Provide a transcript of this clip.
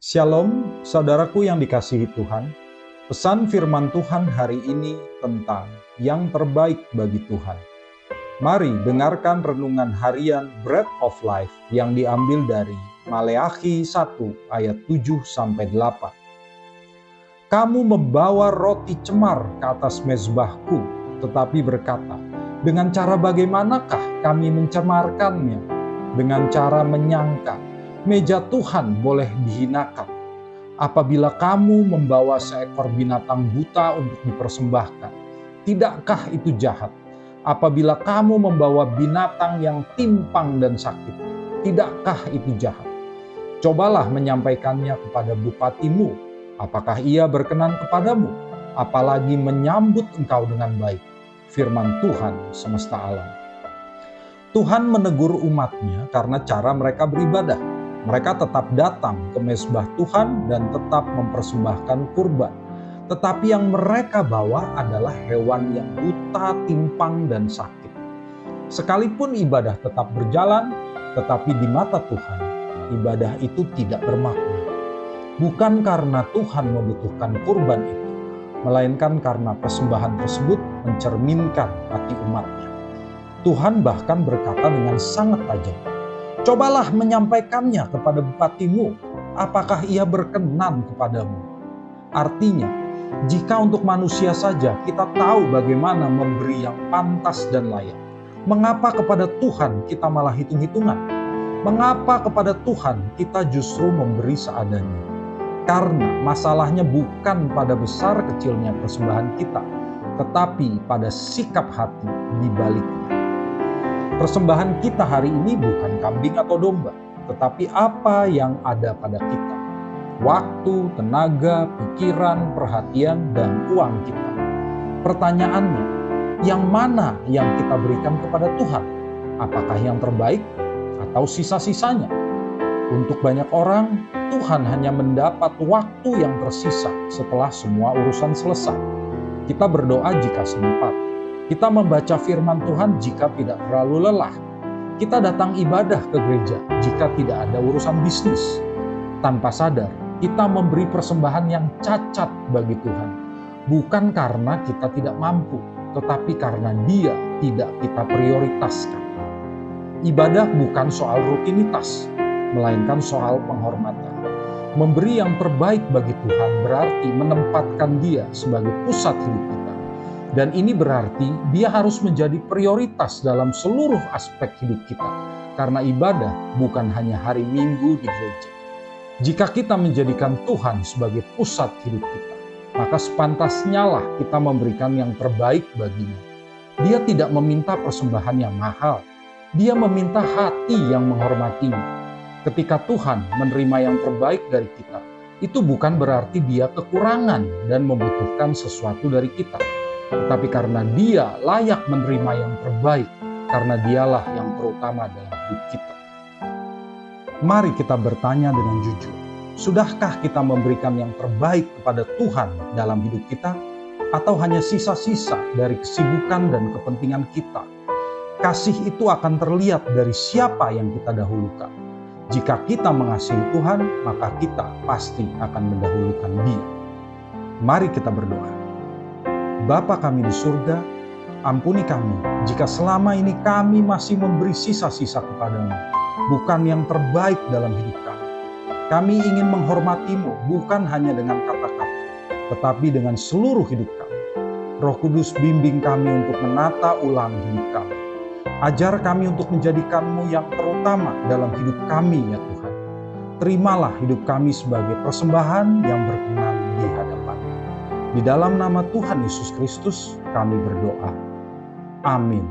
Shalom, saudaraku yang dikasihi Tuhan. Pesan firman Tuhan hari ini tentang yang terbaik bagi Tuhan. Mari dengarkan renungan harian Bread of Life yang diambil dari Maleakhi 1 ayat 7-8. Kamu membawa roti cemar ke atas mezbahku, tetapi berkata, dengan cara bagaimanakah kami mencemarkannya? Dengan cara menyangka meja Tuhan boleh dihinakan. Apabila kamu membawa seekor binatang buta untuk dipersembahkan, tidakkah itu jahat? Apabila kamu membawa binatang yang timpang dan sakit, tidakkah itu jahat? Cobalah menyampaikannya kepada bupatimu. Apakah ia berkenan kepadamu? Apalagi menyambut engkau dengan baik. Firman Tuhan semesta alam. Tuhan menegur umatnya karena cara mereka beribadah. Mereka tetap datang ke mezbah Tuhan dan tetap mempersembahkan kurban. Tetapi yang mereka bawa adalah hewan yang buta, timpang, dan sakit. Sekalipun ibadah tetap berjalan, tetapi di mata Tuhan, ibadah itu tidak bermakna. Bukan karena Tuhan membutuhkan kurban itu, melainkan karena persembahan tersebut mencerminkan hati umatnya. Tuhan bahkan berkata dengan sangat tajam, cobalah menyampaikannya kepada bupatimu, apakah ia berkenan kepadamu? Artinya, jika untuk manusia saja kita tahu bagaimana memberi yang pantas dan layak, mengapa kepada Tuhan kita malah hitung-hitungan? Mengapa kepada Tuhan kita justru memberi seadanya? Karena masalahnya bukan pada besar kecilnya persembahan kita, tetapi pada sikap hati di baliknya. Persembahan kita hari ini bukan kambing atau domba, tetapi apa yang ada pada kita. Waktu, tenaga, pikiran, perhatian, dan uang kita. Pertanyaannya, yang mana yang kita berikan kepada Tuhan? Apakah yang terbaik atau sisa-sisanya? Untuk banyak orang, Tuhan hanya mendapat waktu yang tersisa setelah semua urusan selesai. Kita berdoa jika sempat. Kita membaca firman Tuhan jika tidak terlalu lelah. Kita datang ibadah ke gereja jika tidak ada urusan bisnis. Tanpa sadar, kita memberi persembahan yang cacat bagi Tuhan. Bukan karena kita tidak mampu, tetapi karena Dia tidak kita prioritaskan. Ibadah bukan soal rutinitas, melainkan soal penghormatan. Memberi yang terbaik bagi Tuhan berarti menempatkan Dia sebagai pusat hidup kita. Dan ini berarti Dia harus menjadi prioritas dalam seluruh aspek hidup kita. Karena ibadah bukan hanya hari Minggu di gereja. Jika kita menjadikan Tuhan sebagai pusat hidup kita, maka sepantasnya lah kita memberikan yang terbaik baginya. Dia tidak meminta persembahan yang mahal. Dia meminta hati yang menghormatinya. Ketika Tuhan menerima yang terbaik dari kita, itu bukan berarti Dia kekurangan dan membutuhkan sesuatu dari kita. Tetapi karena Dia layak menerima yang terbaik, karena Dialah yang terutama dalam hidup kita. Mari kita bertanya dengan jujur, sudahkah kita memberikan yang terbaik kepada Tuhan dalam hidup kita? Atau hanya sisa-sisa dari kesibukan dan kepentingan kita? Kasih itu akan terlihat dari siapa yang kita dahulukan. Jika kita mengasihi Tuhan, maka kita pasti akan mendahulukan Dia. Mari kita berdoa. Bapa kami di surga, ampuni kami jika selama ini kami masih memberi sisa-sisa kepadamu, bukan yang terbaik dalam hidup kami. Kami ingin menghormatimu bukan hanya dengan kata-kata, tetapi dengan seluruh hidup kami. Roh Kudus bimbing kami untuk menata ulang hidup kami. Ajar kami untuk menjadikanmu yang terutama dalam hidup kami ya Tuhan. Terimalah hidup kami sebagai persembahan yang berkenan di hadapan-Mu. Di dalam nama Tuhan Yesus Kristus kami berdoa. Amin.